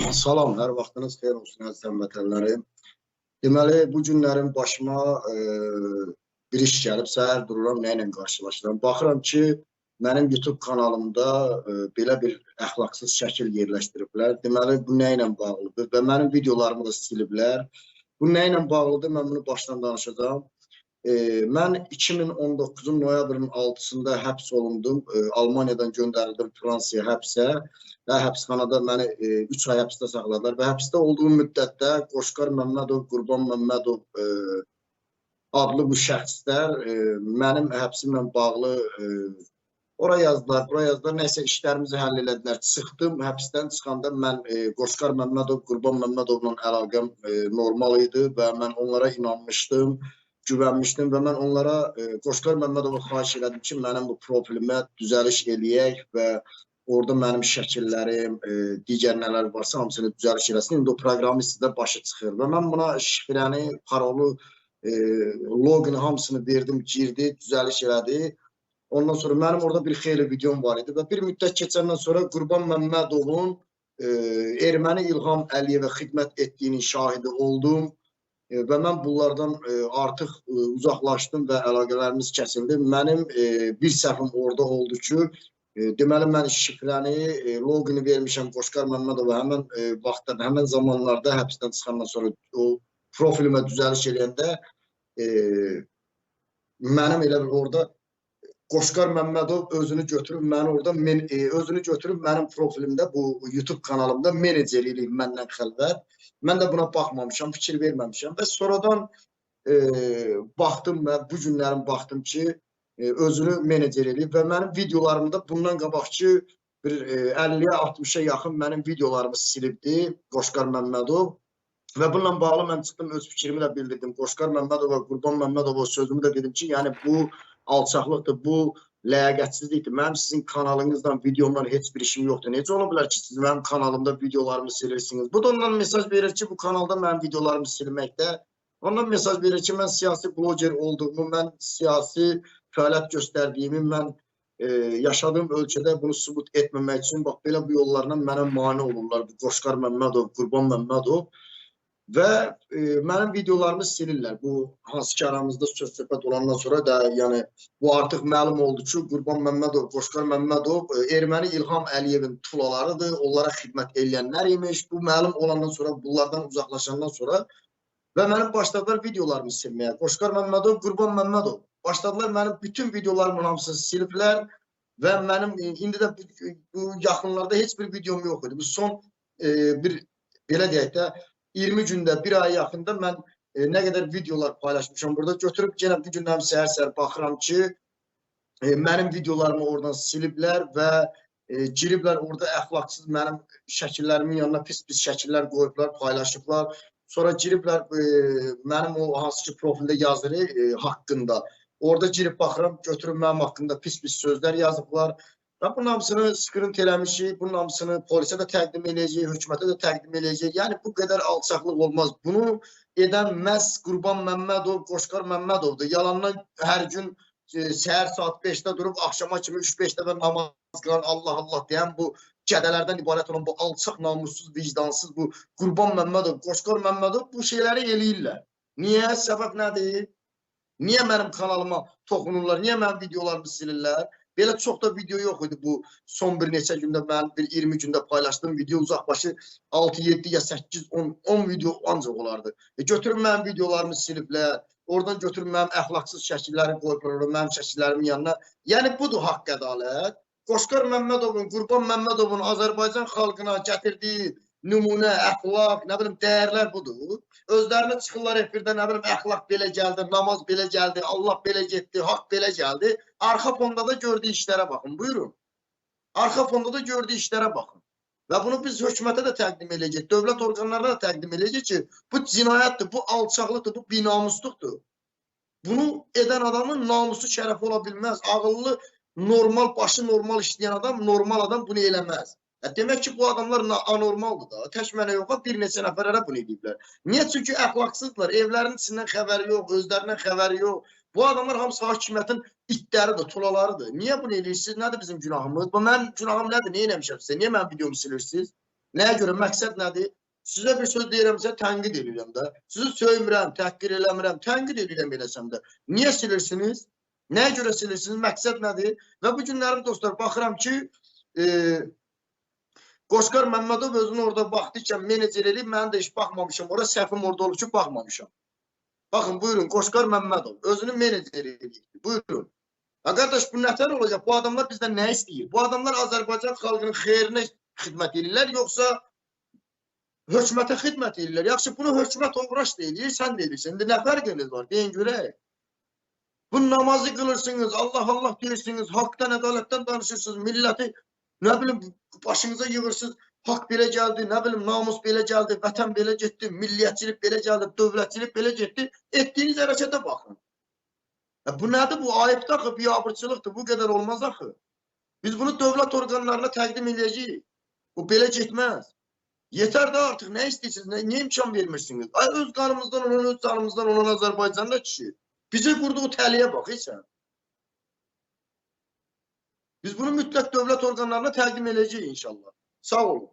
Salam, hər vaxtınız xeyir olsun əziz həmvətənlərim. Deməli, bu günlərin başıma bir iş gəlib, səhər dururam, nə ilə qarşılaşıram. Baxıram ki, mənim YouTube kanalımda belə bir əxlaqsız şəkil yerləşdiriblər. Deməli, bu nə ilə bağlıdır və mənim videolarımı da siliblər. Bu nə ilə bağlıdır, mən bunu başdan danışacağım. Mən 2019-un noyabrın 6-sında həbs olundum. Almaniyadan göndərildim Fransaya həbsə və həbsxanada məni 3 ay həbsdə saxladılar və həbsdə olduğum müddətdə Qoşqar Məmmədov, Qurban Məmmədov adlı bu şəxslər mənim həbsimlə bağlı ora yazdılar, bura yazdılar, nəysə işlərimizi həll elədilər. Çıxdım, həbsdən çıxanda mən Qoşqar Məmmədov, Qurban Məmmədovla əlaqəm normal idi və mən onlara inanmışdım, güvənmişdim və mən onlara Qoşqar Məmmədova xahiş elədim ki, mənim bu profilimə düzəliş eləyək və orada mənim şəkillərim, digər nələr varsa hamısını düzəliş eləsin. İndi o proqramı sizdə başı çıxır və mən buna şifrəni, parolu, logini hamısını verdim, girdi, düzəliş elədi. Ondan sonra mənim orada bir xeyli videom var idi və bir müddət keçəndən sonra Qurban Məmmədovun erməni İlham Əliyevə xidmət etdiyinin şahidi oldum. Və mən bunlardan artıq uzaqlaşdım və əlaqələrimiz kəsildi. Mənim bir səhvim orada oldu ki, deməli mən şifrəni, logini vermişəm Qoşqar Məmmədova həmən vaxtda, həmən zamanlarda həbsdən çıxandan sonra o profilimə düzəliş eləyəndə mənim elə bir orada Qoşqar Məmmədov özünü götürüb mənim profilimdə bu YouTube kanalımda menecer eləyib məndən xəlvət. Mən də buna baxmamışam, fikir verməmişəm və sonradan baxdım və bu günlərin baxdım ki, özünü menecer eləyib və mənim videolarımda bundan qabaqki bir 50-yə 60-a yaxın mənim videolarımı silibdi Qoşqar Məmmədov və bununla bağlı mən çıxdım, öz fikrimi də bildirdim. Qoşqar Məmmədova, Qurban Məmmədova sözümü də dedim ki, yəni bu alçaqlıqdır, bu ləyaqətsizlikdir. Mənim sizin kanalınızdan, videomdan heç bir işim yoxdur. Necə ola bilər ki, siz mənim kanalımda videolarımı silirsiniz? Bu da ondan mesaj verir ki, bu kanalda mənim videolarımı silməkdə. Ondan mesaj verir ki, mən siyasi bloger olduğumu, mən siyasi fəaliyyət göstərdiyimi, mən yaşadığım ölkədə bunu sübut etməmək üçün bax, belə bu yollarla mənə mane olurlar. Bu Qoşqar Məmmədov, Qurban Məmmədov. Və mənim videolarımı silirlər. Bu hansı ki aramızda söz-söhbət olandan sonra da yəni bu artıq məlum oldu ki, Qurban Məmmədov, Qoşqar Məmmədov erməni İlham Əliyevin tulalarıdır, onlara xidmət eləyənlər imiş. Bu məlum olandan sonra, bunlardan uzaqlaşandan sonra və mənim başladılar videolarımı silməyə. Qoşqar Məmmədov, Qurban Məmmədov başladılar mənim bütün videolarımın hamısını siliblər və mənim indi də bu yaxınlarda heç bir videom yox idi. Bu son bir belə deyək də 20 gündə, bir ay yaxında mən nə qədər videolar paylaşmışam burada. Götürüb yenə bu gündən səhər-səhər baxıram ki, mənim videolarımı oradan siliblər və giriblər orada əxlaqsız mənim şəkillərimin yanına pis-pis şəkillər qoyublar, paylaşıblar. Sonra giriblər mənim o hansı ki profildə yazır haqqında. Orada girib baxıram, götürüb mənim haqqında pis-pis sözlər yazıblar. Və bunun hamısını skrint eləmişik, bunun hamısını polisə də təqdim eləyəcək, hökumətə də təqdim eləyəcək. Yəni bu qədər alçaqlıq olmaz. Bunu edən məhz Qurban Məmmədov, Qoşqar Məmmədovdur. Yalandan hər gün səhər saat 5-də durub, axşama kimi 3-5 dəfə namaz qılan, Allah Allah deyən bu gədələrdən ibarət olan bu alçaq, namussuz, vicdansız bu Qurban Məmmədov, Qoşqar Məmmədov bu şeyləri eləyirlər. Niyə? Səbəb nədir? Niyə mənim kanalıma toxunurlar? Niyə mənim videolarımı silirlər? Belə çox da video yox idi bu son bir neçə gündə mən bir 20 gündə paylaşdığım video uzaqbaşı 6, 7 ya 8, 10 video ancaq olardı. Götürüb mənim videolarımı siliblər, oradan götürüb mənim əxlaqsız şəkilləri qoyublar, mənim şəkillərimin yanına. Yəni budur haqq ədalət. Qoşqar Məmmədovun, Qurban Məmmədovun Azərbaycan xalqına gətirdiyi nümunə, əxlaq, nə bilim, dəyərlər budur. Özlərinə çıxırlar efirdə, nə bilim, əxlaq belə gəldi, namaz belə gəldi, Allah belə getdi, haqq belə gəldi. Arxa fonda da gördüyü işlərə baxın, buyurun. Arxa fonda da gördüyü işlərə baxın. Və bunu biz hökumətə də təqdim eləyəcək, dövlət orqanlarına da təqdim eləyəcək ki, bu cinayətdir, bu alçaqlıqdır, bu binamusluqdur. Bunu edən adamın namusu şərəfi ola bilməz. Ağıllı, normal, başı normal işləyən adam, normal adam bunu eləməz. Demək ki, bu adamlar anormaldır da. Tək mənə yox, bir neçə nəfərlərə bunu ediblər. Niyə? Çünki əxlaqsızlar, evlərinin içindən xəbəri yox, özlərindən xəbəri yox. Bu adamlar hamısı hakimiyyətin itləridir, tulalarıdır. Niyə bunu eləyirsiniz? Nədir bizim günahımız? Mənim günahım nədir? Nə eləmişəm sizə? Niyə mənim videomu silirsiniz? Nəyə görə? Məqsəd nədir? Sizə bir söz deyirəmsə, tənqid edirəm də. Sizi söymürəm, təhqir eləmirəm, tənqid edirəm eləsəm də. Niyə silirsiniz? Nəyə görə silirsiniz? Məqsəd nədir? Və bu günlərim dostlar, baxıram ki, Qoşqar Məmmədov özünü orada vaxtı menecer eləyib, mən də heç baxmamışam. Orada səhvim orada olub ki, baxmamışam. Baxın, buyurun, Qoşqar Məmmədov özünü menecer eləyib. Buyurun. Ha, qardaş, bu nətər olacaq? Bu adamlar bizdən nə istəyir? Bu adamlar Azərbaycan xalqının xeyrinə xidmət edirlər, yoxsa hökumətə xidmət edirlər? Yaxşı, bunu hökumət uğraş deyir, sən deyirsən. İndi nə fərqiniz var? Deyin görək. Bu namazı qılırsınız, Allah Allah deyirsiniz, haqdan, ədalətdən danışırsınız, milləti, nə bilim, başınıza yığırsınız, haqq belə gəldi, nə bilim, namus belə gəldi, vətən belə getdi, milliyyətçilik belə gəldi, dövlətçilik belə getdi. Etdiyiniz hərəkətə baxın. Bu nədir? Bu ayıbdır axı, biabırçılıqdır. Bu qədər olmaz axı. Biz bunu dövlət orqanlarına təqdim edəcəyik. Bu belə getməz. Yetər də artıq, nə istəyirsiniz, niyə imkan vermirsiniz? Ay, öz qanımızdan olan, öz canımızdan olan Azərbaycanlı kişi. Bizi qurduğu təliyə bax, sən. Biz bunu mütləq dövlət orqanlarına təqdim edəcəyik inşallah. Sağ olun.